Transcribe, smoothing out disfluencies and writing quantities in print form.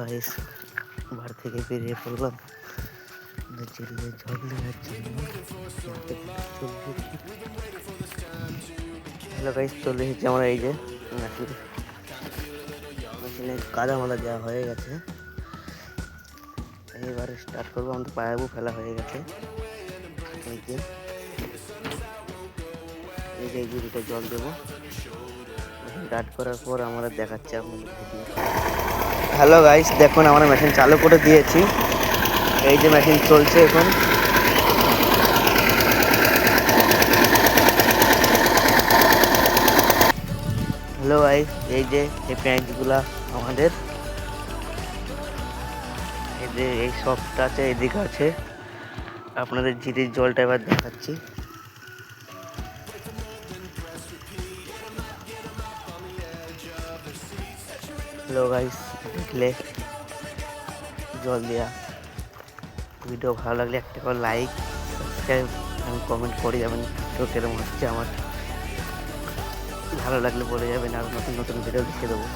Guys, বাড়ি থেকে বেরিয়ে পড়লাম চিড়িয়ায় জল দেওয়ার জন্য। হ্যালো গাইস, চলে এসেছি আমরা। এই যে মেশিনে কাদা মাদা দেওয়া হয়ে গেছে, এইবারে স্টার্ট করবো। আমাদের পায়াবু ফেলা হয়ে গেছে। এই যে এই ঝুড়িটা জল দেবো। স্টার্ট করার পর আমরা দেখাচ্ছি আপনাদের ভিডিও। হ্যালো গাইস, দেখুন আমরা মেশিন চালু করে দিয়েছি। এই যে মেশিন চলছে এখন। হ্যালো গাইস, এই যে এই প্যাঁচগুলা আমাদের, এই যে এই সবটা আছে, এদিকে আছে। আপনাদের ঝিরির জলটা এবার দেখাচ্ছি। হ্যালো গাইস, দেখলে জল দেওয়া। ভিডিও ভালো লাগলে একটা করে লাইক, সাবস্ক্রাইব এবং কমেন্ট করে যাবেন। তো কেরম হচ্ছে আমার, ভালো লাগলে বলে যাবেন, আর নতুন নতুন ভিডিও লিখে দেবো।